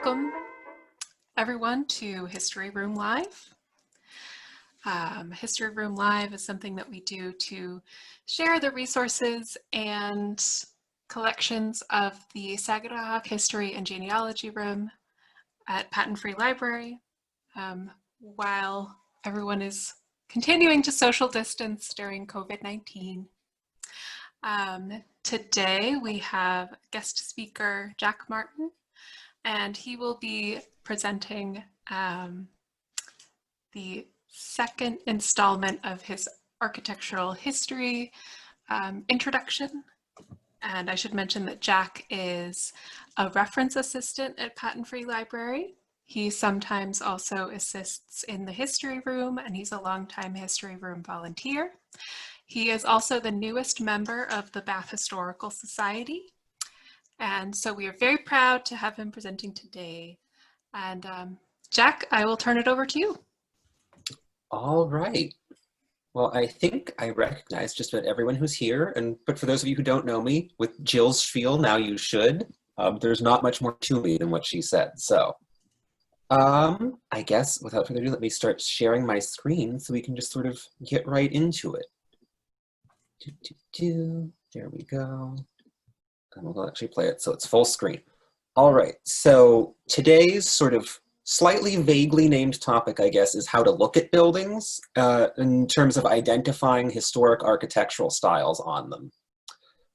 Welcome, everyone, to History Room Live. History Room Live is something that we do to share the resources and collections of the Sagadahoc History and Genealogy Room at Patent Free Library, while everyone is continuing to social distance during COVID-19. Today we have guest speaker Jack Martin, and he will be presenting the second installment of his architectural history introduction. And I should mention that Jack is a reference assistant at Patent Free Library. He sometimes also assists in the history room, and he's a longtime history room volunteer. He is also the newest member of the Bath Historical Society. And so we are very proud to have him presenting today. And Jack, I will turn it over to you. All right. Well, I think I recognize just about everyone who's here. But for those of you who don't know me, with Jill's spiel, now you should. There's not much more to me than what she said. So I guess without further ado, let me start sharing my screen so we can just sort of get right into it. There we go. And we'll actually play it so it's full screen. All right, so today's sort of slightly vaguely named topic, I guess, is how to look at buildings in terms of identifying historic architectural styles on them.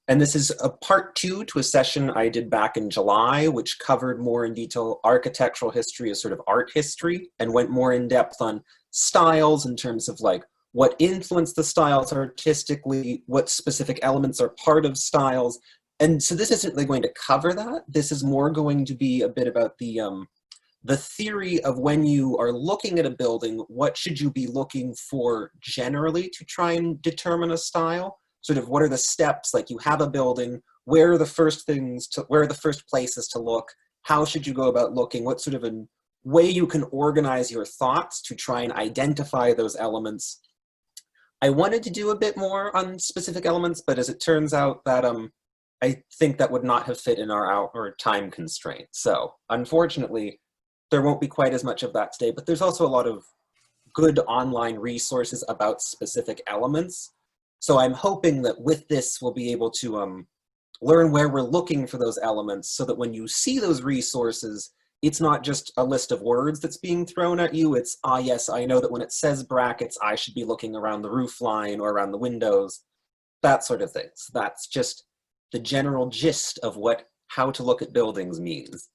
And this is a part 2 to a session I did back in July, which covered more in detail architectural history as sort of art history, and went more in depth on styles in terms of like what influenced the styles artistically, what specific elements are part of styles. And so this isn't really going to cover that. This is more going to be a bit about the theory of when you are looking at a building, what should you be looking for generally to try and determine a style? Sort of what are the steps, like you have a building, where are the first places to look? How should you go about looking? What sort of a way you can organize your thoughts to try and identify those elements? I wanted to do a bit more on specific elements, but as it turns out that I think that would not have fit in our time constraint. So unfortunately, there won't be quite as much of that today, but there's also a lot of good online resources about specific elements. So I'm hoping that with this, we'll be able to learn where we're looking for those elements so that when you see those resources, it's not just a list of words that's being thrown at you. It's, ah, yes, I know that when it says brackets, I should be looking around the roof line or around the windows, that sort of thing. So that's just the general gist of what how to look at buildings means.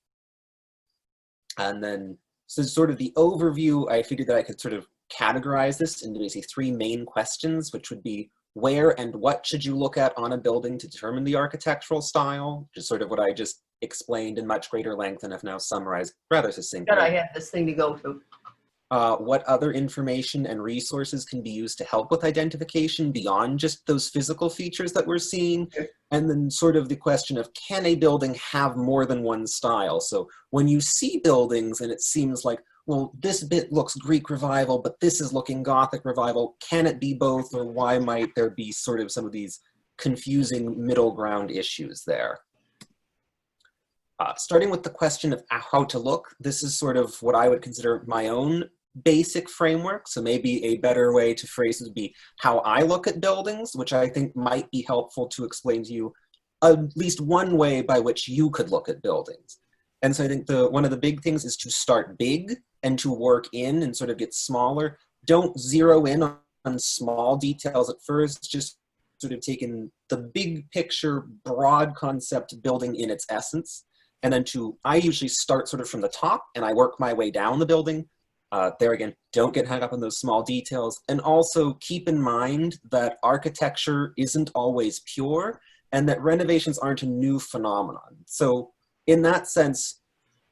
And then, so sort of the overview, I figured that I could sort of categorize this into basically 3 main questions, which would be where and what should you look at on a building to determine the architectural style, which is sort of what I just explained in much greater length and have now summarized rather succinctly. Good, I have this thing to go to. What other information and resources can be used to help with identification beyond just those physical features that we're seeing? Okay. And then sort of the question of, can a building have more than one style? So when you see buildings and it seems like, well, this bit looks Greek Revival, but this is looking Gothic Revival, can it be both, or why might there be sort of some of these confusing middle ground issues there? Starting with the question of how to look, this is sort of what I would consider my own basic framework. So maybe a better way to phrase it would be how I look at buildings, which I think might be helpful to explain to you at least one way by which you could look at buildings. And so I think one of the big things is to start big and to work in and sort of get smaller. Don't zero in on small details at first, just sort of take in the big picture, broad concept building in its essence. And then I usually start sort of from the top and I work my way down the building. There again, don't get hung up on those small details. And also keep in mind that architecture isn't always pure and that renovations aren't a new phenomenon. So in that sense,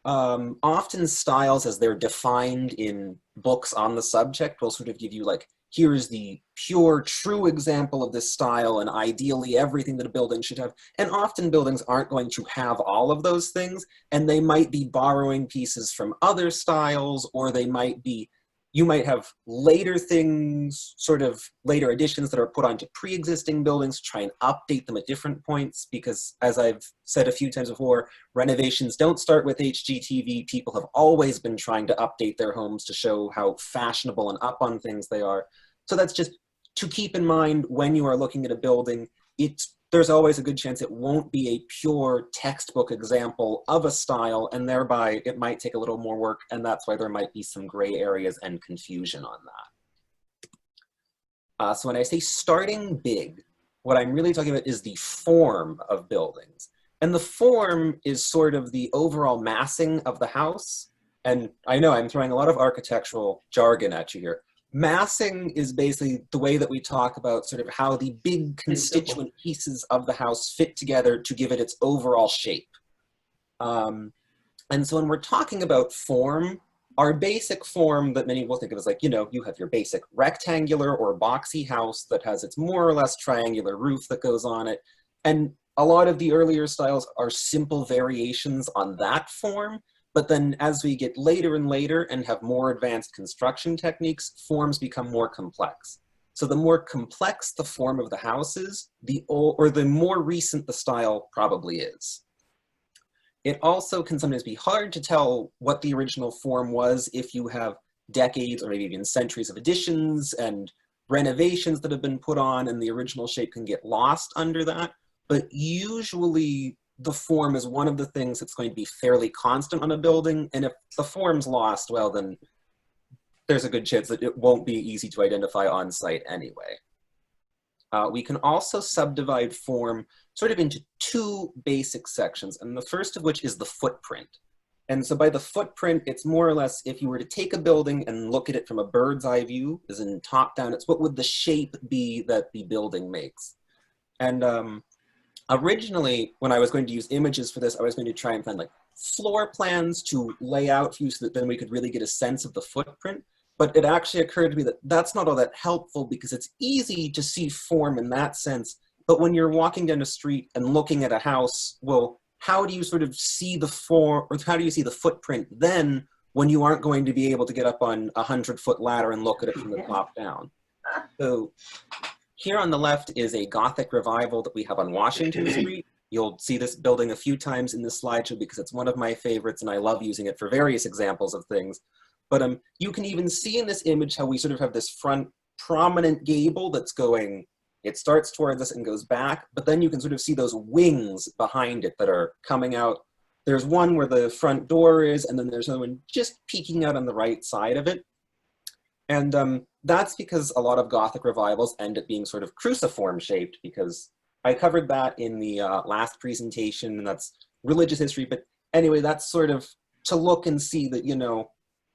often styles as they're defined in books on the subject will sort of give you like, here's the pure, true example of this style and ideally everything that a building should have. And often buildings aren't going to have all of those things, and they might be borrowing pieces from other styles, or they might be you might have later things, sort of later additions that are put onto pre-existing buildings to try and update them at different points, because as I've said a few times before, renovations don't start with HGTV. People have always been trying to update their homes to show how fashionable and up on things they are. So that's just to keep in mind when you are looking at a building. There's always a good chance it won't be a pure textbook example of a style, and thereby it might take a little more work, and that's why there might be some gray areas and confusion on that. So when I say starting big, what I'm really talking about is the form of buildings. And the form is sort of the overall massing of the house. And I know I'm throwing a lot of architectural jargon at you here. Massing is basically the way that we talk about sort of how the big constituent pieces of the house fit together to give it its overall shape. And so when we're talking about form, our basic form that many people think of is like, you know, you have your basic rectangular or boxy house that has its more or less triangular roof that goes on it. And a lot of the earlier styles are simple variations on that form. But then as we get later and later and have more advanced construction techniques, forms become more complex. So the more complex the form of the house is, the more recent the style probably is. It also can sometimes be hard to tell what the original form was if you have decades or maybe even centuries of additions and renovations that have been put on, and the original shape can get lost under that. But usually the form is one of the things that's going to be fairly constant on a building, and if the form's lost, well, then there's a good chance that it won't be easy to identify on site anyway. We can also subdivide form sort of into two basic sections, and the first of which is the footprint. And so by the footprint, it's more or less, if you were to take a building and look at it from a bird's eye view, as in top down, it's what would the shape be that the building makes. And originally, when I was going to use images for this, I was going to try and find like floor plans to lay out for you so that then we could really get a sense of the footprint. But it actually occurred to me that that's not all that helpful, because it's easy to see form in that sense. But when you're walking down the street and looking at a house, well, how do you sort of see the form, or how do you see the footprint then when you aren't going to be able to get up on a 100-foot ladder and look at it from the top down? So here on the left is a Gothic revival that we have on Washington Street. You'll see this building a few times in this slideshow because it's one of my favorites and I love using it for various examples of things. But you can even see in this image how we sort of have this front prominent gable that's going, it starts towards us and goes back, but then you can sort of see those wings behind it that are coming out. There's one where the front door is, and then there's another one just peeking out on the right side of it. And that's because a lot of Gothic revivals end up being sort of cruciform shaped, because I covered that in the last presentation, and that's religious history. But anyway, that's sort of to look and see that, you know,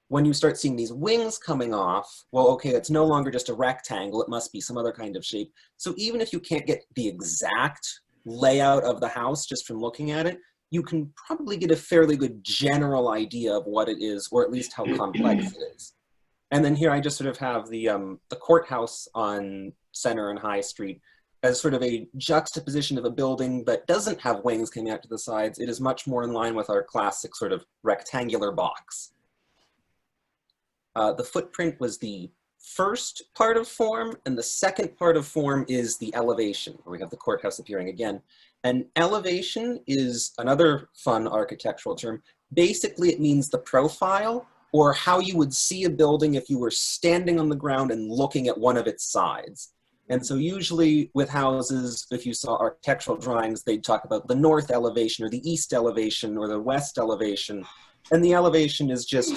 when you start seeing these wings coming off, well, okay, it's no longer just a rectangle, it must be some other kind of shape. So even if you can't get the exact layout of the house just from looking at it, you can probably get a fairly good general idea of what it is, or at least how complex it is. And then here I just sort of have the courthouse on Center and High Street as sort of a juxtaposition of a building that doesn't have wings coming out to the sides. It is much more in line with our classic sort of rectangular box. The footprint was the first part of form, and the second part of form is the elevation, where we have the courthouse appearing again. And elevation is another fun architectural term. Basically, it means the profile, or how you would see a building if you were standing on the ground and looking at one of its sides. And so usually with houses, if you saw architectural drawings, they'd talk about the north elevation or the east elevation or the west elevation. And the elevation is just,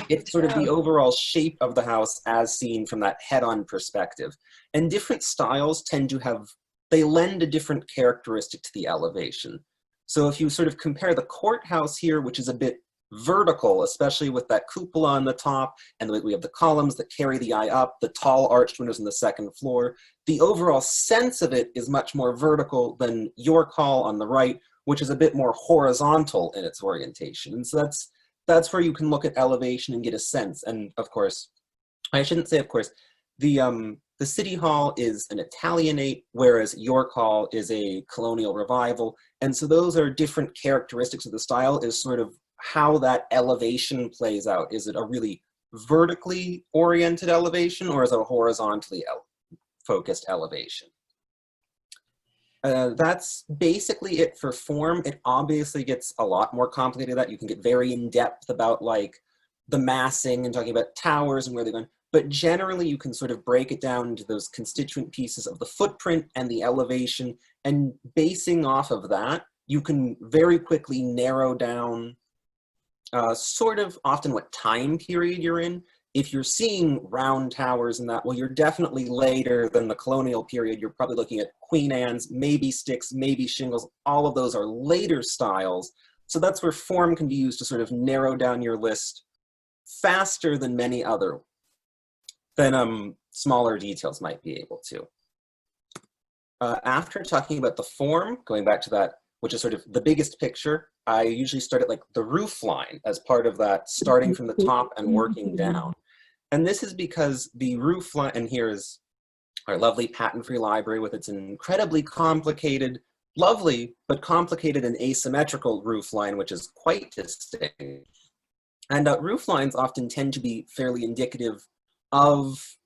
it's sort of the overall shape of the house as seen from that head-on perspective. And different styles tend to have, they lend a different characteristic to the elevation. So if you sort of compare the courthouse here, which is a bit vertical, especially with that cupola on the top, and we have the columns that carry the eye up, the tall arched windows on the second floor, the overall sense of it is much more vertical than York Hall on the right, which is a bit more horizontal in its orientation. And so that's where you can look at elevation and get a sense. And of course, I shouldn't say of course, the City Hall is an Italianate, whereas York Hall is a colonial revival. And so those are different characteristics of the style, is sort of how that elevation plays out. Is it a really vertically oriented elevation or is it a horizontally focused elevation? That's basically it for form. It obviously gets a lot more complicated than that. You can get very in depth about like the massing and talking about towers and where they're going. But generally you can sort of break it down into those constituent pieces of the footprint and the elevation, and basing off of that, you can very quickly narrow down sort of often what time period you're in. If you're seeing round towers and that, well, you're definitely later than the colonial period. You're probably looking at Queen Anne's, maybe sticks, maybe shingles. All of those are later styles. So that's where form can be used to sort of narrow down your list faster than many other, than smaller details might be able to. After talking about the form, going back to that, which is sort of the biggest picture, I usually start at like the roof line as part of that, starting from the top and working down. And this is because the roof line, and here is our lovely patent-free library with its incredibly complicated, lovely, but complicated and asymmetrical roof line, which is quite distinct. And roof lines often tend to be fairly indicative of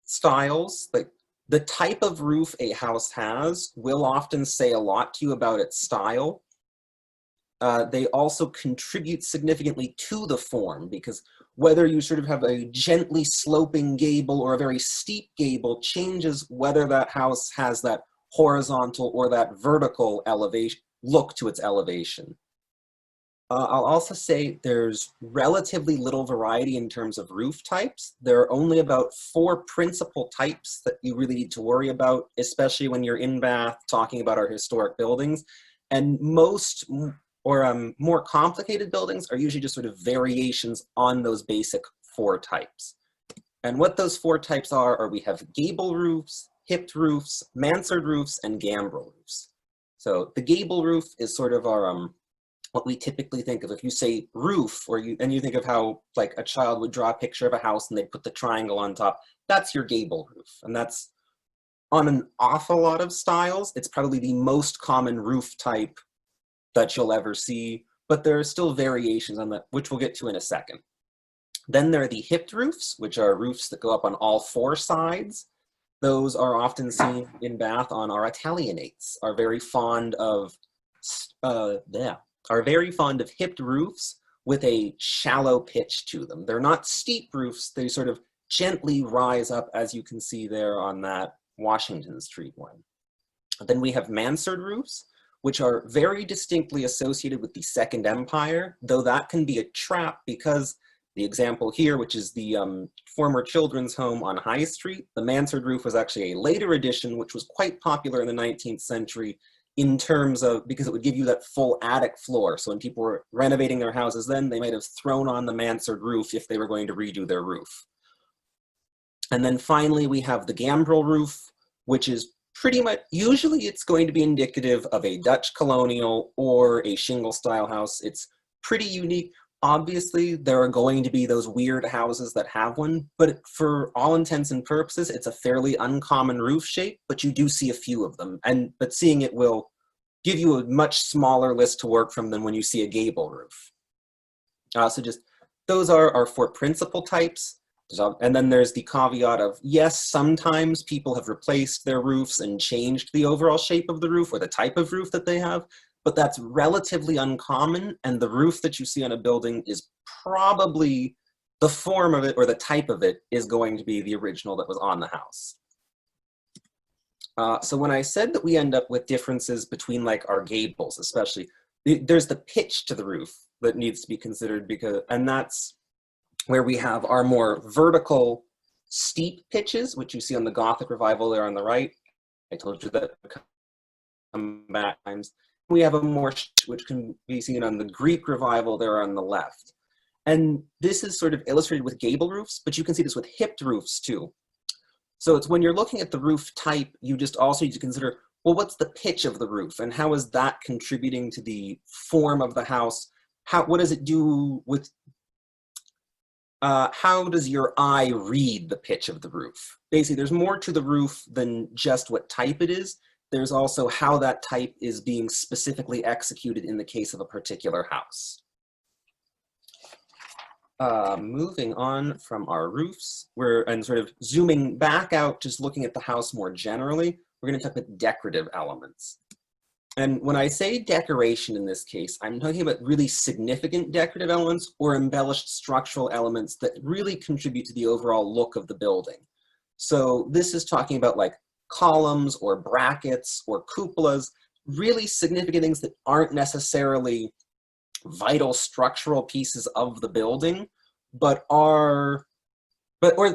styles. Like the type of roof a house has will often say a lot to you about its style. They also contribute significantly to the form, because whether you sort of have a gently sloping gable or a very steep gable changes whether that house has that horizontal or that vertical elevation look to its elevation. I'll also say there's relatively little variety in terms of roof types. There are only about 4 principal types that you really need to worry about, especially when you're in Bath talking about our historic buildings. And most or more complicated buildings are usually just sort of variations on those basic 4 types. And what those 4 types are we have gable roofs, hipped roofs, mansard roofs, and gambrel roofs. So the gable roof is sort of our what we typically think of. If you say roof, or you think of how like a child would draw a picture of a house and they'd put the triangle on top, that's your gable roof. And that's on an awful lot of styles. It's probably the most common roof type that you'll ever see, but there are still variations on that, which we'll get to in a second. Then there are the hipped roofs, which are roofs that go up on all 4 sides. Those are often seen in Bath on our Italianates, are very fond of hipped roofs with a shallow pitch to them. They're not steep roofs, they sort of gently rise up, as you can see there on that Washington Street one. Then we have mansard roofs, which are very distinctly associated with the Second Empire, though that can be a trap because the example here, which is the former children's home on High Street, the mansard roof was actually a later addition, which was quite popular in the 19th century in terms of, because it would give you that full attic floor. So when people were renovating their houses then, they might have thrown on the mansard roof if they were going to redo their roof. And then finally, we have the gambrel roof, which is pretty much, usually it's going to be indicative of a Dutch colonial or a shingle style house. It's pretty unique. Obviously, there are going to be those weird houses that have one, but for all intents and purposes, it's a fairly uncommon roof shape, but you do see a few of them. But seeing it will give you a much smaller list to work from than when you see a gable roof. So just, those are our 4 principal types. And then there's the caveat of, yes, sometimes people have replaced their roofs and changed the overall shape of the roof or the type of roof that they have, but that's relatively uncommon, and the roof that you see on a building is probably, the form of it or the type of it is going to be the original that was on the house. So when I said that we end up with differences between like our gables, especially, there's the pitch to the roof that needs to be considered, and that's where we have our more vertical, steep pitches, which you see on the Gothic Revival there on the right. I told you that come back times. We have a more, which can be seen on the Greek Revival there on the left. And this is sort of illustrated with gable roofs, but you can see this with hipped roofs too. So it's when you're looking at the roof type, you just also need to consider, well, what's the pitch of the roof and how is that contributing to the form of the house? What does it do with, how does your eye read the pitch of the roof? Basically, there's more to the roof than just what type it is. There's also how that type is being specifically executed in the case of a particular house. Moving on from our roofs, and sort of zooming back out, just looking at the house more generally, we're going to talk about decorative elements. And when I say decoration in this case, I'm talking about really significant decorative elements or embellished structural elements that really contribute to the overall look of the building. So this is talking about like columns or brackets or cupolas, really significant things that aren't necessarily vital structural pieces of the building, or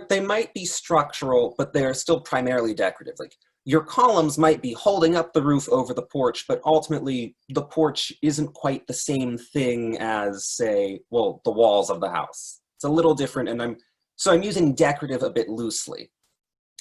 they might be structural, but they're still primarily decorative. Like your columns might be holding up the roof over the porch, but ultimately the porch isn't quite the same thing as, say, well, the walls of the house. It's a little different, and I'm using decorative a bit loosely.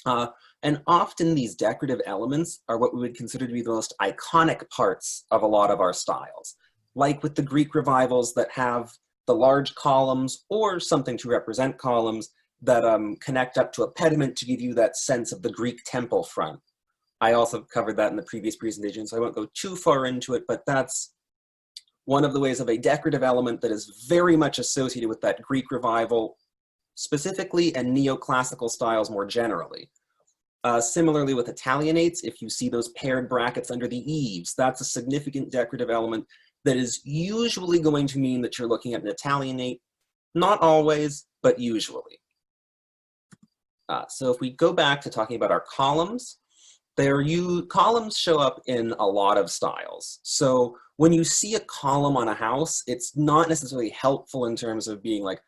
And often these decorative elements are what we would consider to be the most iconic parts of a lot of our styles. Like with the Greek revivals that have the large columns or something to represent columns that connect up to a pediment to give you that sense of the Greek temple front. I also covered that in the previous presentation, so I won't go too far into it, but that's one of the ways of a decorative element that is very much associated with that Greek revival specifically and neoclassical styles more generally. Similarly with Italianates, if you see those paired brackets under the eaves, that's a significant decorative element that is usually going to mean that you're looking at an Italianate. Not always, but usually. So if we go back to talking about our columns, columns show up in a lot of styles. So when you see a column on a house, it's not necessarily helpful in terms of being like,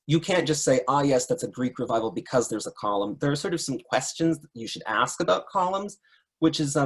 you can't just say, ah, yes, that's a Greek revival because there's a column. There are sort of some questions that you should ask about columns, which is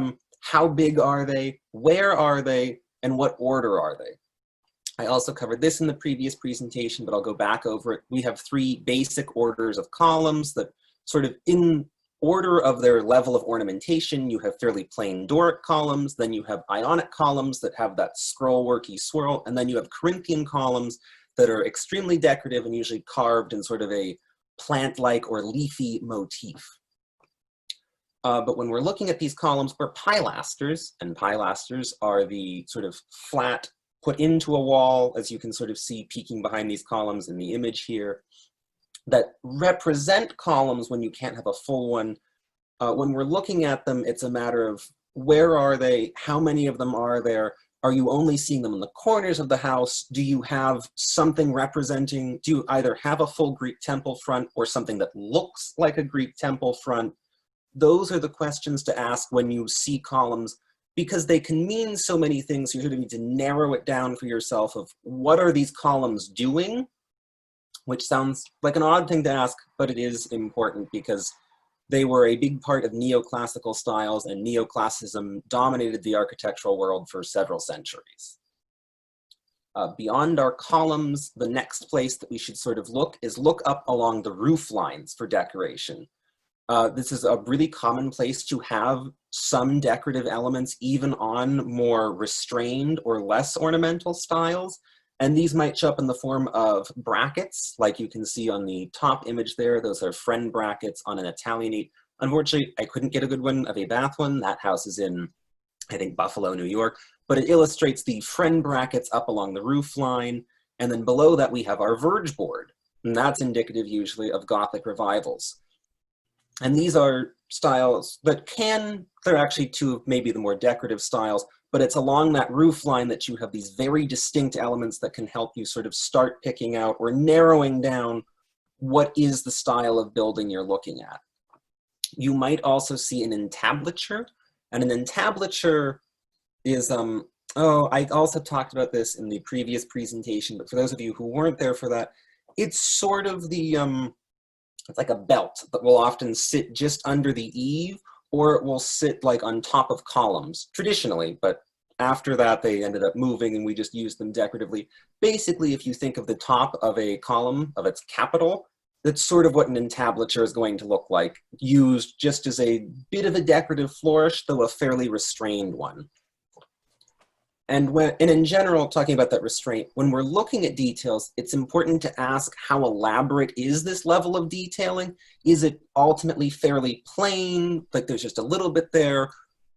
how big are they, where are they, and what order are they? I also covered this in the previous presentation, but I'll go back over it. We have 3 basic orders of columns that sort of in order of their level of ornamentation. You have fairly plain Doric columns, then you have Ionic columns that have that scrollworky swirl, and then you have Corinthian columns that are extremely decorative and usually carved in sort of a plant-like or leafy motif. But when we're looking at these columns, we're pilasters, and pilasters are the sort of flat put into a wall, as you can sort of see peeking behind these columns in the image here, that represent columns when you can't have a full one. When we're looking at them, it's a matter of where are they, how many of them are there, are you only seeing them in the corners of the house, do you have something representing, do you either have a full Greek temple front or something that looks like a Greek temple front? Those are the questions to ask when you see columns, because they can mean so many things. You sort of need to narrow it down for yourself of what are these columns doing, which sounds like an odd thing to ask, but it is important because they were a big part of neoclassical styles, and neoclassicism dominated the architectural world for several centuries. Beyond our columns, the next place that we should sort of look up along the roof lines for decoration. This is a really common place to have some decorative elements even on more restrained or less ornamental styles. And these might show up in the form of brackets, like you can see on the top image there. Those are friend brackets on an Italianate. Unfortunately, I couldn't get a good one of a Bath one. That house is in, I think, Buffalo, New York. But it illustrates the friend brackets up along the roof line. And then below that, we have our verge board. And that's indicative usually of Gothic revivals. And these are styles that they're actually 2 of maybe the more decorative styles, but it's along that roof line that you have these very distinct elements that can help you sort of start picking out or narrowing down what is the style of building you're looking at. You might also see an entablature, and an entablature is, I also talked about this in the previous presentation, but for those of you who weren't there for that, it's sort of the, it's like a belt that will often sit just under the eave, or it will sit like on top of columns, traditionally, but after that they ended up moving and we just used them decoratively. Basically, if you think of the top of a column of its capital, that's sort of what an entablature is going to look like, used just as a bit of a decorative flourish, though a fairly restrained one. And in general, talking about that restraint, when we're looking at details, it's important to ask how elaborate is this level of detailing? Is it ultimately fairly plain, like there's just a little bit there,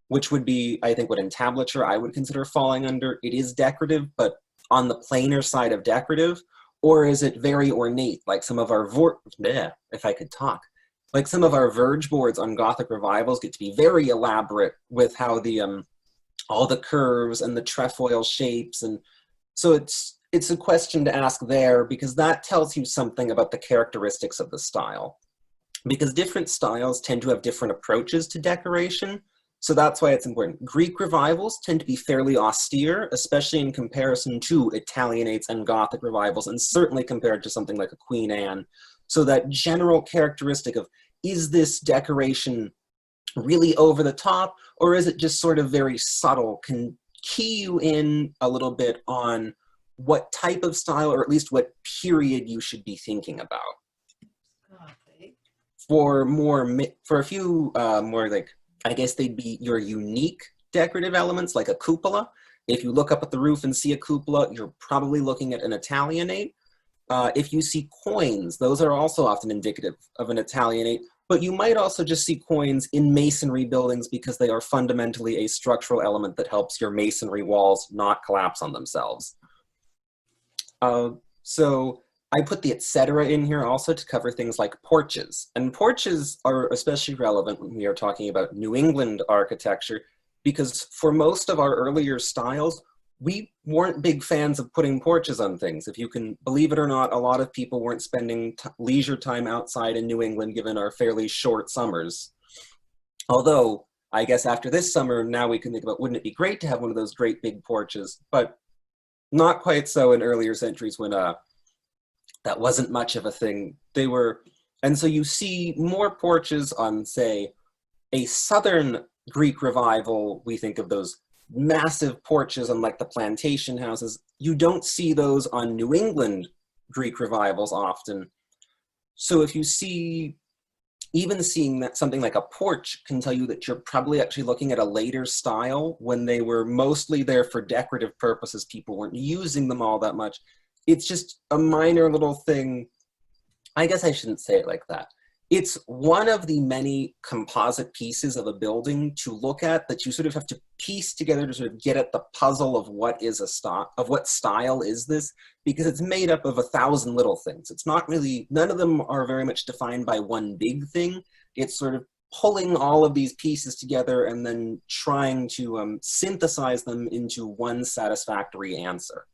which would be, I think, what entablature I would consider falling under. It is decorative, but on the plainer side of decorative. Or is it very ornate, like some of our, if I could talk, like some of our verge boards on Gothic revivals get to be very elaborate with how the all the curves and the trefoil shapes, and so it's a question to ask there, because that tells you something about the characteristics of the style. Because different styles tend to have different approaches to decoration, so that's why it's important. Greek revivals tend to be fairly austere, especially in comparison to Italianates and Gothic revivals, and certainly compared to something like a Queen Anne. So that general characteristic of, is this decoration really over the top, or is it just sort of very subtle, can key you in a little bit on what type of style, or at least what period you should be thinking about. For a few more, like, I guess they'd be your unique decorative elements, like a cupola. If you look up at the roof and see a cupola, you're probably looking at an Italianate. If you see quoins, those are also often indicative of an Italianate, but you might also just see quoins in masonry buildings because they are fundamentally a structural element that helps your masonry walls not collapse on themselves. So I put the etc. in here also to cover things like porches. And porches are especially relevant when we are talking about New England architecture, because for most of our earlier styles, we weren't big fans of putting porches on things. If you can believe it or not, a lot of people weren't spending leisure time outside in New England given our fairly short summers. Although, I guess after this summer, now we can think about, wouldn't it be great to have one of those great big porches? But not quite so in earlier centuries when that wasn't much of a thing. And so you see more porches on, say, a Southern Greek revival. We think of those massive porches on like the plantation houses. You don't see those on New England Greek revivals often. So if you see, even seeing that something like a porch can tell you that you're probably actually looking at a later style when they were mostly there for decorative purposes. People weren't using them all that much. It's just a minor little thing. I guess I shouldn't say it like that. It's one of the many composite pieces of a building to look at that you sort of have to piece together to sort of get at the puzzle of what is a style, of what style is this, because it's made up of 1,000 little things. It's not really, none of them are very much defined by one big thing. It's sort of pulling all of these pieces together and then trying to synthesize them into one satisfactory answer.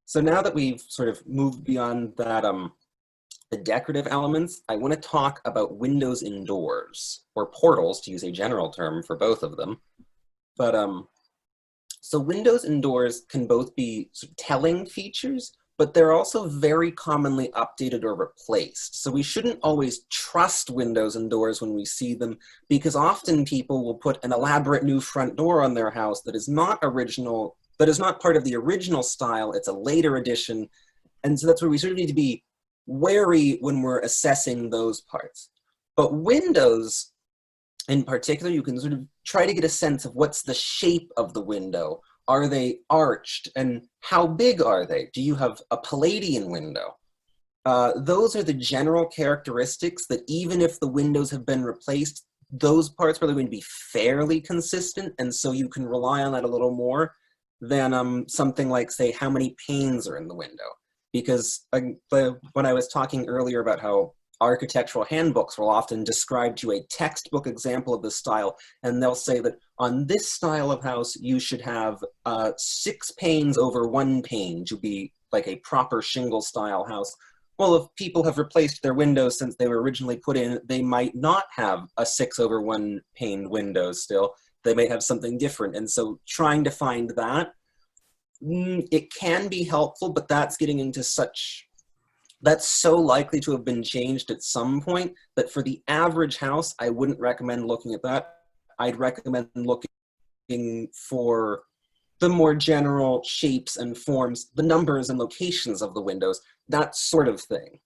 So now that we've sort of moved beyond that, the decorative elements, I want to talk about windows indoors, or portals, to use a general term for both of them. But so windows indoors can both be sort of telling features, but they're also very commonly updated or replaced. So we shouldn't always trust windows indoors when we see them, because often people will put an elaborate new front door on their house that is not original, that is not part of the original style. It's a later addition. And so that's where we sort of need to be wary when we're assessing those parts. But windows in particular, you can sort of try to get a sense of what's the shape of the window. Are they arched? And how big are they? Do you have a Palladian window? Those are the general characteristics that even if the windows have been replaced, those parts are going to be fairly consistent. And so you can rely on that a little more than something like, say, how many panes are in the window. Because when I was talking earlier about how architectural handbooks will often describe to you a textbook example of this style, and they'll say that on this style of house, you should have 6 panes over 1 pane to be like a proper shingle style house. Well, if people have replaced their windows since they were originally put in, they might not have a 6 over 1 pane window still. They may have something different. And so trying to find that, it can be helpful, but that's getting into that's so likely to have been changed at some point that for the average house, I wouldn't recommend looking at that. I'd recommend looking for the more general shapes and forms, the numbers and locations of the windows, that sort of thing.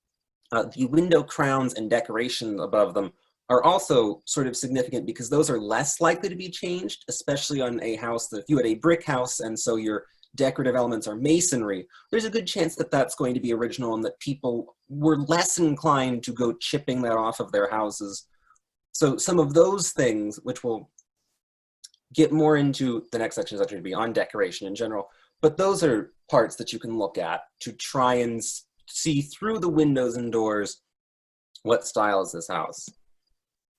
The window crowns and decoration above them are also sort of significant because those are less likely to be changed, especially on a house that if you had a brick house and so your decorative elements are masonry, there's a good chance that that's going to be original and that people were less inclined to go chipping that off of their houses. So some of those things, which we'll get more into, the next section is actually to be on decoration in general, But those are parts that you can look at to try and see through the windows and doors what style is this house.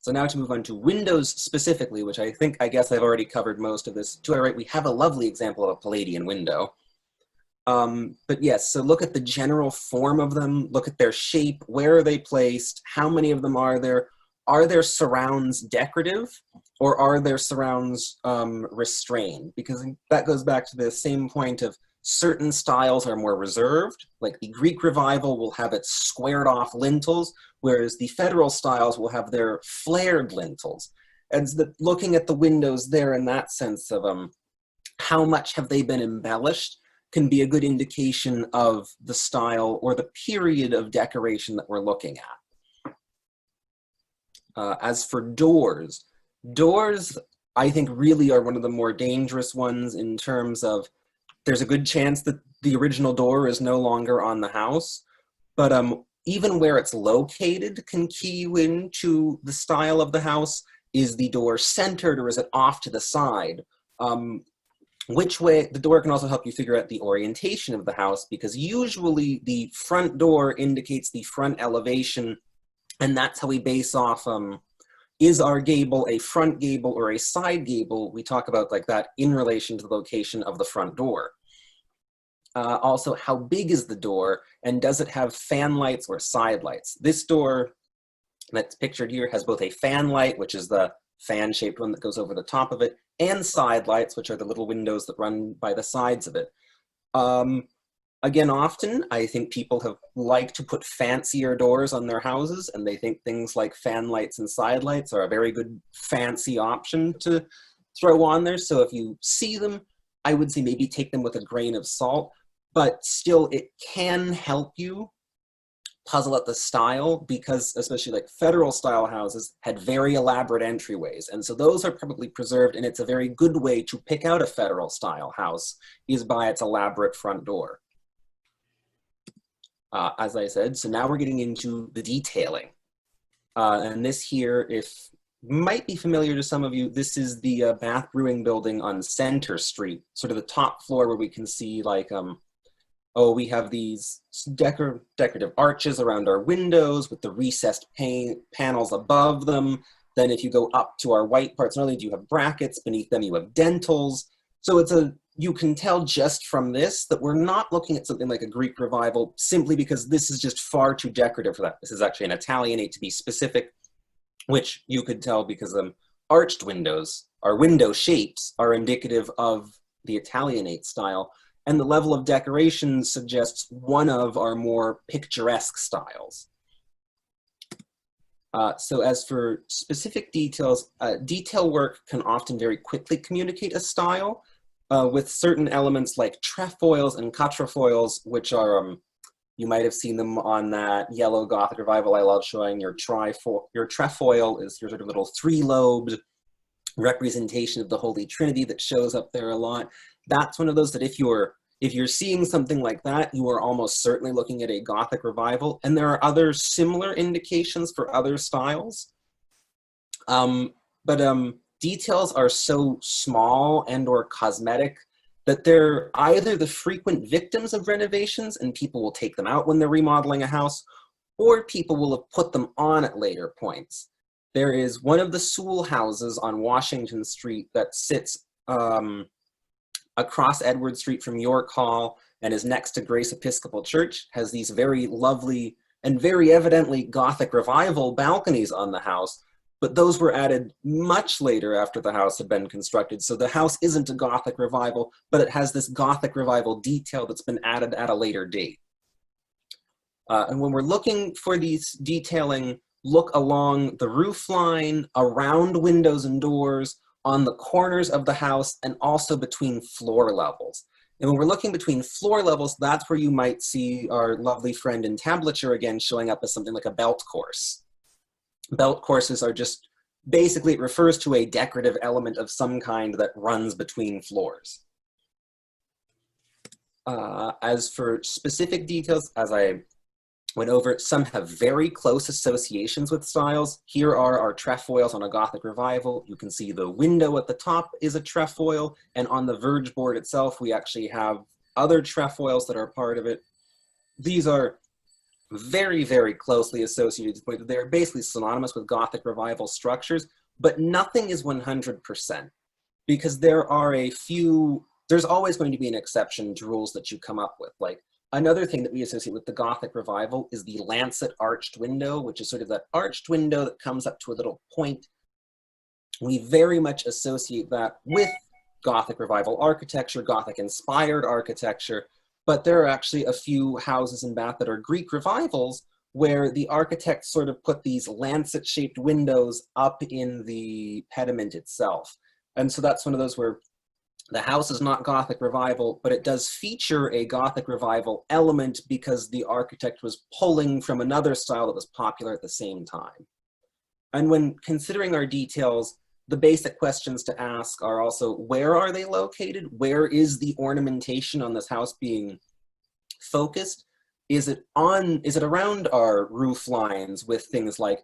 So now to move on to windows specifically, which I guess I've already covered most of this. To our right, we have a lovely example of a Palladian window. But yes, so look at the general form of them, look at their shape, where are they placed, how many of them are there? Are their surrounds decorative, or are their surrounds restrained? Because that goes back to the same point of certain styles are more reserved, like the Greek Revival will have its squared off lintels, whereas the Federal styles will have their flared lintels. And looking at the windows there in that sense of how much have they been embellished can be a good indication of the style or the period of decoration that we're looking at. As for doors, I think really are one of the more dangerous ones in terms of there's a good chance that the original door is no longer on the house, but even where it's located can key you into the style of the house. Is the door centered or is it off to the side? Which way, the door can also help you figure out the orientation of the house, because usually the front door indicates the front elevation, and that's how we base off, is our gable a front gable or a side gable? We talk about like that in relation to the location of the front door. Also, how big is the door, and does it have fan lights or side lights? This door that's pictured here has both a fan light, which is the fan-shaped one that goes over the top of it, and side lights, which are the little windows that run by the sides of it. Again, often, I think people have liked to put fancier doors on their houses, and they think things like fan lights and side lights are a very good fancy option to throw on there. So if you see them, I would say maybe take them with a grain of salt, but still it can help you puzzle at the style, because especially like Federal style houses had very elaborate entryways, and so those are probably preserved, and it's a very good way to pick out a Federal style house is by its elaborate front door. As I said, so now we're getting into the detailing. And this here, if might be familiar to some of you, this is the Bath Brewing building on Center Street, sort of the top floor where we can see like we have these decorative arches around our windows with the recessed panels above them. Then if you go up to our white parts, not only do you have brackets, beneath them you have dentils. So you can tell just from this that we're not looking at something like a Greek Revival, simply because this is just far too decorative for that. This is actually an Italianate, to be specific, which you could tell because arched windows, our window shapes are indicative of the Italianate style. And the level of decoration suggests one of our more picturesque styles. So as for specific details, detail work can often very quickly communicate a style with certain elements like trefoils and quatrefoils, which are, you might have seen them on that yellow Gothic Revival I love showing. Your trefoil is your sort of little three-lobed representation of the Holy Trinity that shows up there a lot. That's one of those that if you're seeing something like that, you are almost certainly looking at a Gothic Revival. And there are other similar indications for other styles. Details are so small and or cosmetic that they're either the frequent victims of renovations and people will take them out when they're remodeling a house, or people will have put them on at later points. There is one of the Sewell houses on Washington Street that sits across Edward Street from York Hall and is next to Grace Episcopal Church, has these very lovely and very evidently Gothic Revival balconies on the house, but those were added much later after the house had been constructed. So the house isn't a Gothic Revival, but it has this Gothic Revival detail that's been added at a later date. And when we're looking for these detailing, look along the roof line, around windows and doors, on the corners of the house, and also between floor levels. And when we're looking between floor levels, that's where you might see our lovely friend entablature again showing up as something like a belt course. Belt courses are just, basically it refers to a decorative element of some kind that runs between floors. As for specific details, as I went over. Some have very close associations with styles. Here are our trefoils on a Gothic revival. You can see the window at the top is a trefoil, and on the verge board itself, we actually have other trefoils that are part of it. These are very, very closely associated to the point that they're basically synonymous with Gothic revival structures, but nothing is 100%, because there are a few, there's always going to be an exception to rules that you come up with. Like, another thing that we associate with the Gothic revival is the lancet arched window, which is sort of that arched window that comes up to a little point. We very much associate that with Gothic revival architecture, Gothic inspired architecture, but there are actually a few houses in Bath that are Greek revivals where the architects sort of put these lancet-shaped windows up in the pediment itself. And so that's one of those where the house is not Gothic revival, but it does feature a Gothic revival element because the architect was pulling from another style that was popular at the same time. And when considering our details, the basic questions to ask are also, where are they located? Where is the ornamentation on this house being focused? Is it around our roof lines with things like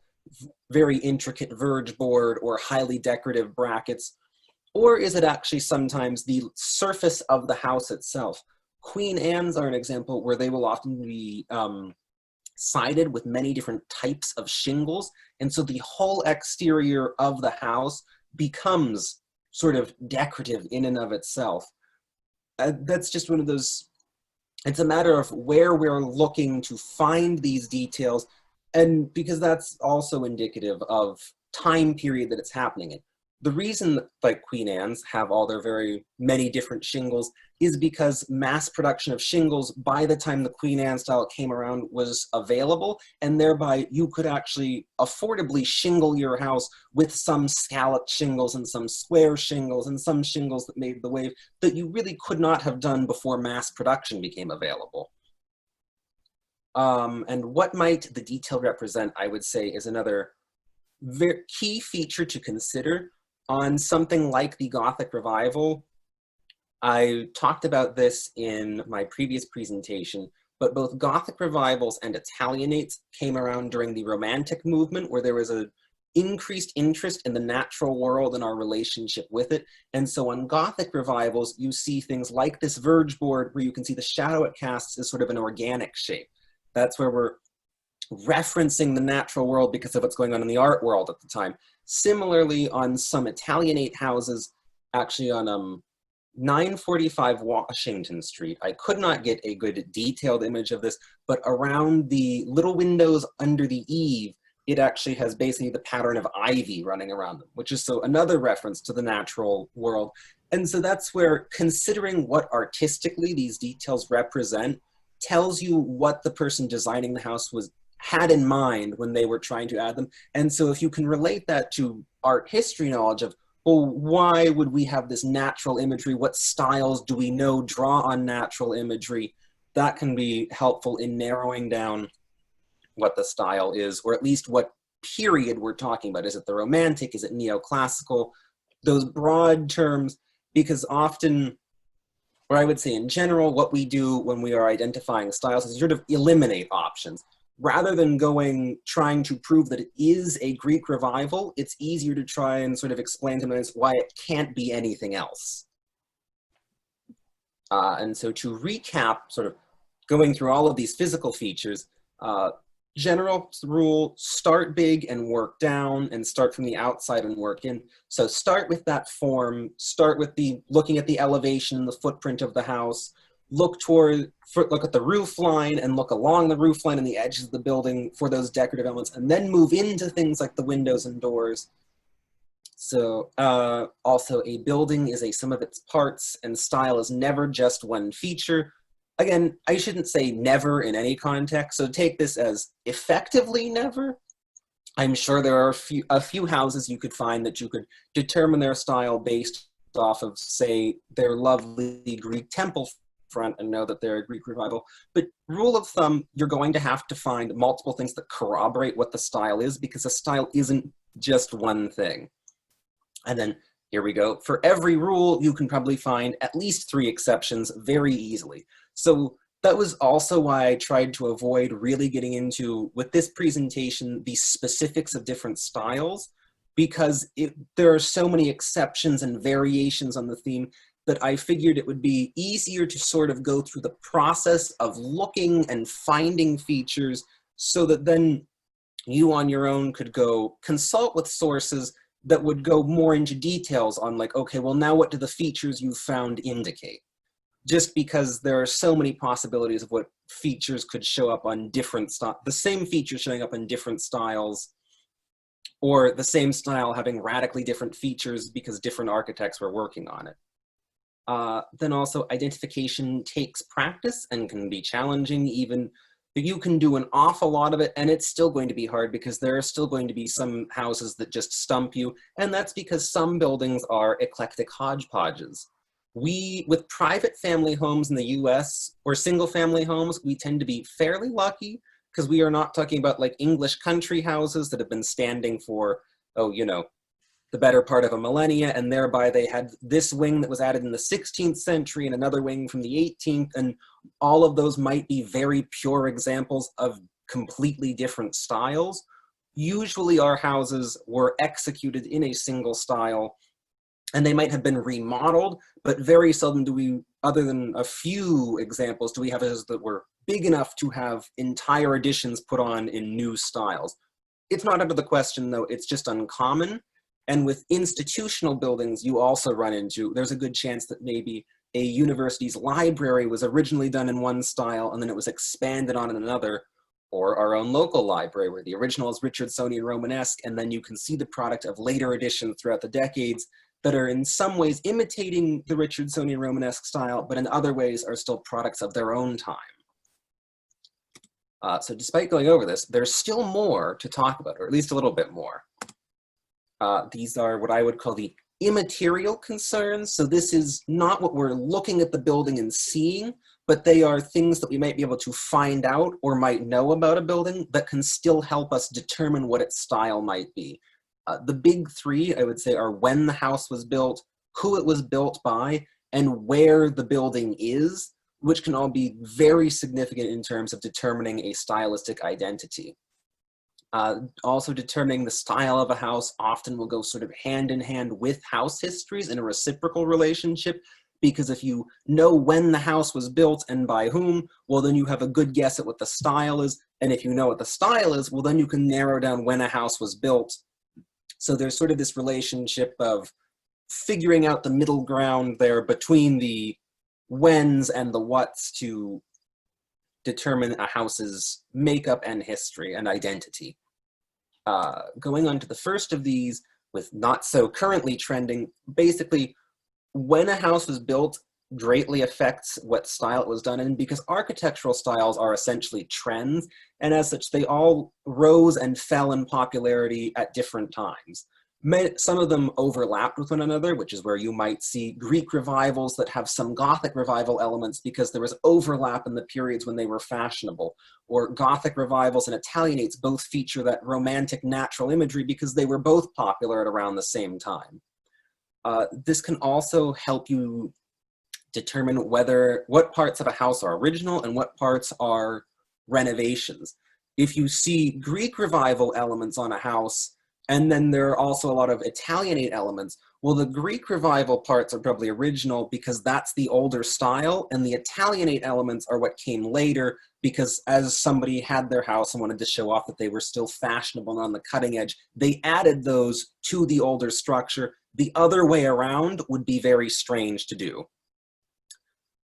very intricate verge board or highly decorative brackets? Or is it actually sometimes the surface of the house itself? Queen Anne's are an example where they will often be sided with many different types of shingles, and so the whole exterior of the house becomes sort of decorative in and of itself. That's just one of those, it's a matter of where we're looking to find these details, and because that's also indicative of time period that it's happening in. The reason that, like, Queen Anne's have all their very many different shingles is because mass production of shingles by the time the Queen Anne style came around was available, and thereby you could actually affordably shingle your house with some scalloped shingles and some square shingles and some shingles that made the wave that you really could not have done before mass production became available. And what might the detail represent, I would say, is another very key feature to consider on something like the Gothic revival. I talked about this in my previous presentation, but both Gothic revivals and Italianates came around during the Romantic movement, where there was an increased interest in the natural world and our relationship with it. And so on Gothic revivals, you see things like this verge board where you can see the shadow it casts is sort of an organic shape. That's where we're referencing the natural world because of what's going on in the art world at the time. Similarly, on some Italianate houses, actually on 945 Washington Street, I could not get a good detailed image of this, but around the little windows under the eave, it actually has basically the pattern of ivy running around them, which is so another reference to the natural world. And so that's where considering what artistically these details represent tells you what the person designing the house had in mind when they were trying to add them. And so if you can relate that to art history knowledge of, well, why would we have this natural imagery? What styles do we know draw on natural imagery? That can be helpful in narrowing down what the style is, or at least what period we're talking about. Is it the Romantic? Is it neoclassical? Those broad terms, because often, or I would say in general, what we do when we are identifying styles is sort of eliminate options. Rather than trying to prove that it is a Greek revival, it's easier to try and sort of explain to them why it can't be anything else. And so to recap, sort of going through all of these physical features, general rule, start big and work down, and start from the outside and work in. So start with that form, start with looking at the elevation and the footprint of the house, look at the roof line and look along the roof line and the edges of the building for those decorative elements, and then move into things like the windows and doors. So also, a building is a sum of its parts, and style is never just one feature. Again, I shouldn't say never in any context, so take this as effectively never. I'm sure there are a few houses you could find that you could determine their style based off of, say, their lovely Greek temple front and know that they're a Greek revival. But rule of thumb, you're going to have to find multiple things that corroborate what the style is, because a style isn't just one thing. And then here we go. For every rule, you can probably find at least 3 exceptions very easily. So That was also why I tried to avoid really getting into, with this presentation, the specifics of different styles, because there are so many exceptions and variations on the theme that I figured it would be easier to sort of go through the process of looking and finding features so that then you on your own could go consult with sources that would go more into details on like, okay, well now what do the features you've found indicate? Just because there are so many possibilities of what features could show up on different the same feature showing up in different styles, or the same style having radically different features because different architects were working on it. Then also identification takes practice and can be challenging. Even you can do an awful lot of it and it's still going to be hard because there are still going to be some houses that just stump you, and that's because some buildings are eclectic hodgepodges. With private family homes in the US or single family homes, we tend to be fairly lucky because we are not talking about like English country houses that have been standing for, oh, you know, the better part of a millennia, and thereby they had this wing that was added in the 16th century and another wing from the 18th, and all of those might be very pure examples of completely different styles. Usually our houses were executed in a single style, and they might have been remodeled, but very seldom do we, other than a few examples, do we have houses that were big enough to have entire additions put on in new styles. It's not out of the question though, it's just uncommon. And with institutional buildings, you also run into, there's a good chance that maybe a university's library was originally done in one style and then it was expanded on in another, or our own local library where the original is Richardsonian Romanesque, and then you can see the product of later additions throughout the decades that are in some ways imitating the Richardsonian Romanesque style, but in other ways are still products of their own time. So despite going over this, there's still more to talk about, or at least a little bit more. These are what I would call the immaterial concerns. So this is not what we're looking at the building and seeing, but they are things that we might be able to find out or might know about a building that can still help us determine what its style might be. The big three, I would say, are when the house was built, who it was built by, and where the building is, which can all be very significant in terms of determining a stylistic identity. Also determining the style of a house often will go sort of hand in hand with house histories in a reciprocal relationship, because if you know when the house was built and by whom, well then you have a good guess at what the style is, and if you know what the style is, well then you can narrow down when a house was built. So there's sort of this relationship of figuring out the middle ground there between the whens and the whats to determine a house's makeup and history and identity. Going on to the first of these, with not so currently trending, basically when a house was built greatly affects what style it was done in, because architectural styles are essentially trends, and as such they all rose and fell in popularity at different times. Some of them overlapped with one another, which is where you might see Greek revivals that have some Gothic revival elements because there was overlap in the periods when they were fashionable, or Gothic revivals and Italianates both feature that romantic natural imagery because they were both popular at around the same time. This can also help you determine what parts of a house are original and what parts are renovations. If you see Greek revival elements on a house, and then there are also a lot of Italianate elements, well, the Greek revival parts are probably original because that's the older style, and the Italianate elements are what came later because as somebody had their house and wanted to show off that they were still fashionable and on the cutting edge, they added those to the older structure. The other way around would be very strange to do.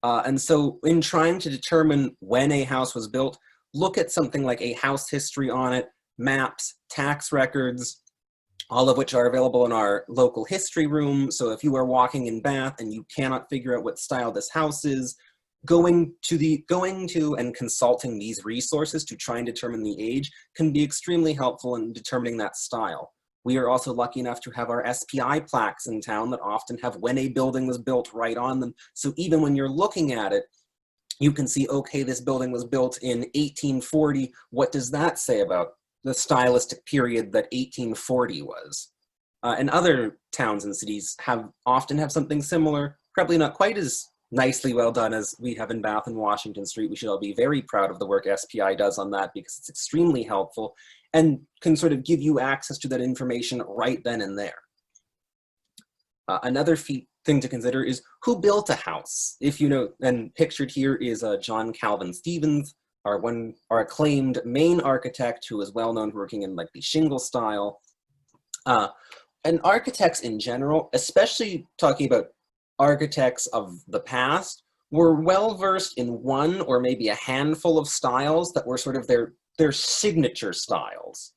And so in trying to determine when a house was built, look at something like a house history on it, maps, tax records, all of which are available in our local history room. So if you are walking in Bath and you cannot figure out what style this house is, going to and consulting these resources to try and determine the age can be extremely helpful in determining that style. We are also lucky enough to have our SPI plaques in town that often have when a building was built right on them. So even when you're looking at it, you can see, okay, this building was built in 1840. What does that say about the stylistic period that 1840 was? And other towns and cities often have something similar, probably not quite as nicely well done as we have in Bath and Washington Street. We should all be very proud of the work SPI does on that because it's extremely helpful and can sort of give you access to that information right then and there. Another thing to consider is who built a house. If you know, and pictured here is John Calvin Stevens, our acclaimed Maine architect who is well known for working in like the shingle style. And architects in general, especially talking about architects of the past, were well versed in one or maybe a handful of styles that were sort of their signature styles.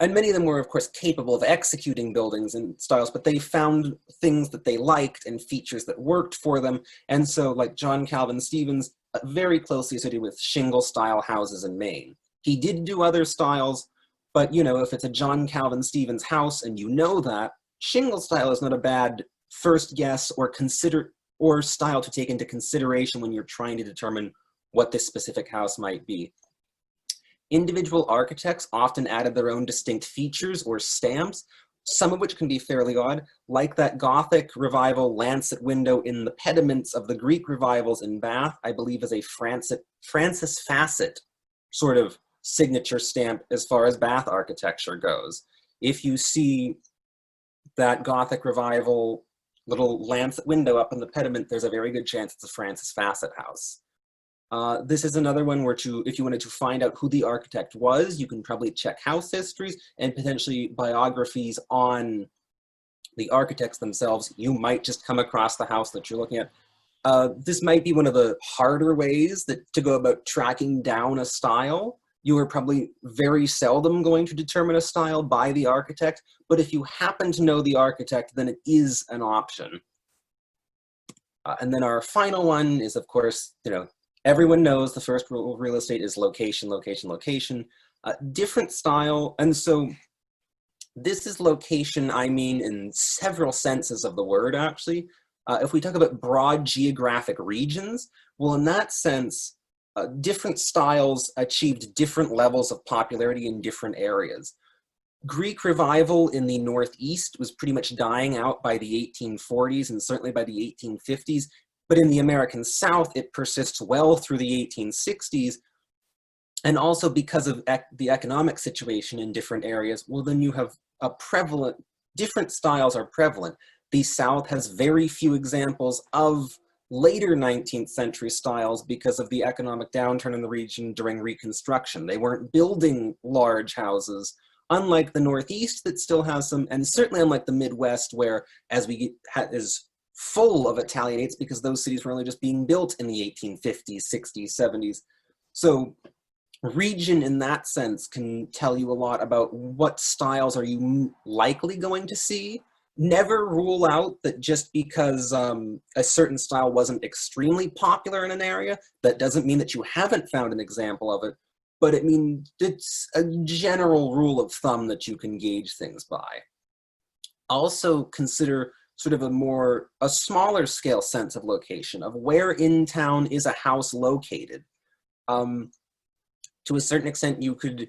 And many of them were, of course, capable of executing buildings and styles, but they found things that they liked and features that worked for them. And so, like John Calvin Stevens, very closely associated with shingle-style houses in Maine. He did do other styles, but, you know, if it's a John Calvin Stevens house and you know that, shingle style is not a bad first guess or style to take into consideration when you're trying to determine what this specific house might be. Individual architects often added their own distinct features or stamps, some of which can be fairly odd, like that Gothic revival lancet window in the pediments of the Greek revivals in Bath, I believe is a Francis Facet sort of signature stamp as far as Bath architecture goes. If you see that Gothic revival little lancet window up in the pediment, there's a very good chance it's a Francis Facet house. This is another one where if you wanted to find out who the architect was, you can probably check house histories and potentially biographies on the architects themselves. You might just come across the house that you're looking at. This might be one of the harder ways to go about tracking down a style. You are probably very seldom going to determine a style by the architect, but if you happen to know the architect, then it is an option. And then our final one is, of course, you know, everyone knows the first rule of real estate is location, location, location. Different style, and so this is location, I mean, in several senses of the word, actually. If we talk about broad geographic regions, well, in that sense, different styles achieved different levels of popularity in different areas. Greek revival in the Northeast was pretty much dying out by the 1840s and certainly by the 1850s. But in the American South, it persists well through the 1860s. And also because of the economic situation in different areas, well, then you have different styles are prevalent. The South has very few examples of later 19th century styles because of the economic downturn in the region during Reconstruction. They weren't building large houses, unlike the Northeast that still has some, and certainly unlike the Midwest, where as we get is full of Italianates because those cities were only just being built in the 1850s, 60s, 70s. So region in that sense can tell you a lot about what styles are you likely going to see. Never rule out that just because a certain style wasn't extremely popular in an area, that doesn't mean that you haven't found an example of it, but it means it's a general rule of thumb that you can gauge things by. Also consider sort of a smaller scale sense of location, of where in town is a house located. To a certain extent, you could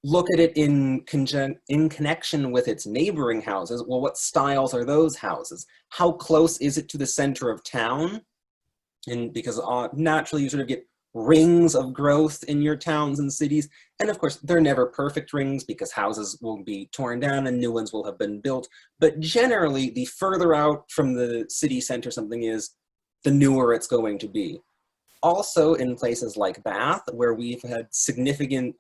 look at it in connection with its neighboring houses. Well, what styles are those houses? How close is it to the center of town? And because naturally you sort of get rings of growth in your towns and cities. And of course, they're never perfect rings because houses will be torn down and new ones will have been built. But generally, the further out from the city center something is, the newer it's going to be. Also, in places like Bath, where we've had significant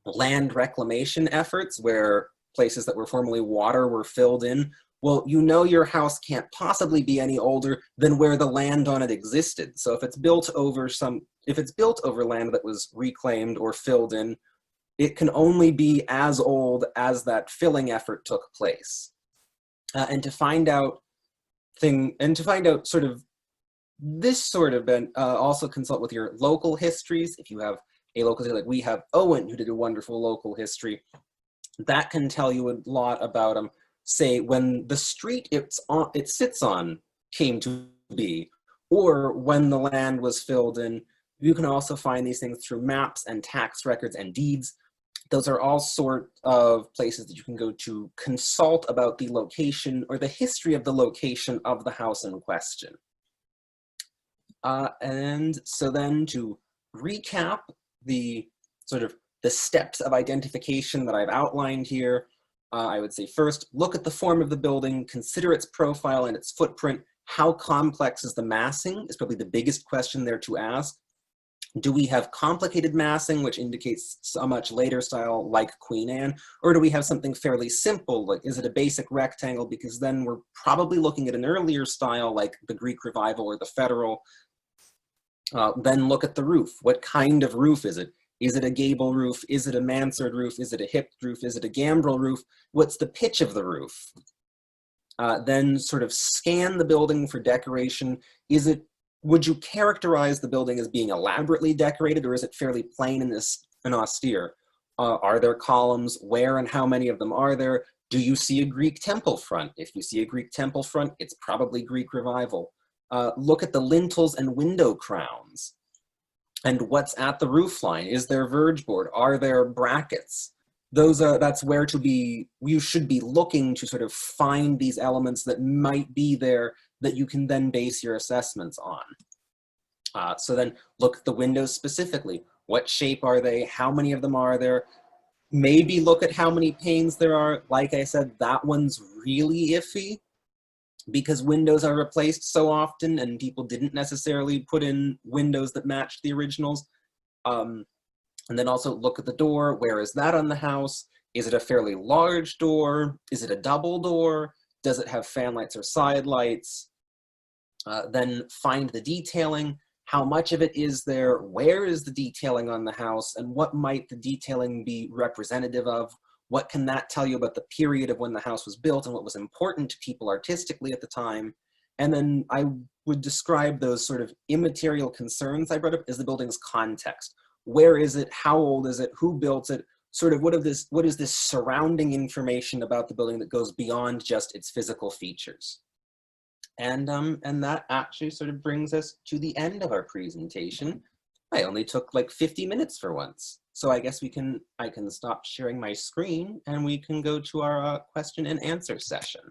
land reclamation efforts, where places that were formerly water were filled in, well, you know your house can't possibly be any older than where the land on it existed. So if it's built over land that was reclaimed or filled in, it can only be as old as that filling effort took place. And to find out sort of this sort of also consult with your local histories. If you have a local history, like we have Owen, who did a wonderful local history, that can tell you a lot about say when the street it sits on came to be, or when the land was filled in. You can also find these things through maps and tax records and deeds. Those are all sort of places that you can go to consult about the location or the history of the location of the house in question. And so then to recap the sort of the steps of identification that I've outlined here, I would say first, look at the form of the building, consider its profile and its footprint. How complex is the massing is probably the biggest question there to ask. Do we have complicated massing, which indicates a much later style like Queen Anne, or do we have something fairly simple, like is it a basic rectangle? Because then we're probably looking at an earlier style like the Greek Revival or the Federal. Then look at the roof. What kind of roof is it? Is it a gable roof? Is it a mansard roof? Is it a hipped roof? Is it a gambrel roof? What's the pitch of the roof? Then sort of scan the building for decoration. Would you characterize the building as being elaborately decorated, or is it fairly plain and austere? Are there columns? Where and how many of them are there? Do you see a Greek temple front? If you see a Greek temple front, it's probably Greek Revival. Look at the lintels and window crowns. And what's at the roof line? Is there verge board? Are there brackets? That's where you should be looking to sort of find these elements that might be there that you can then base your assessments on. So then look at the windows specifically. What shape are they? How many of them are there? Maybe look at how many panes there are. Like I said, that one's really iffy because windows are replaced so often and people didn't necessarily put in windows that matched the originals. And then also look at the door. Where is that on the house? Is it a fairly large door? Is it a double door? Does it have fan lights or side lights? Then find the detailing. How much of it is there? Where is the detailing on the house? And what might the detailing be representative of? What can that tell you about the period of when the house was built and what was important to people artistically at the time? And then I would describe those sort of immaterial concerns I brought up as the building's context. Where is it? How old is it? Who built it? Sort of what is this surrounding information about the building that goes beyond just its physical features? And that actually sort of brings us to the end of our presentation. I only took like 50 minutes for once. So I guess I can stop sharing my screen and we can go to our question and answer session.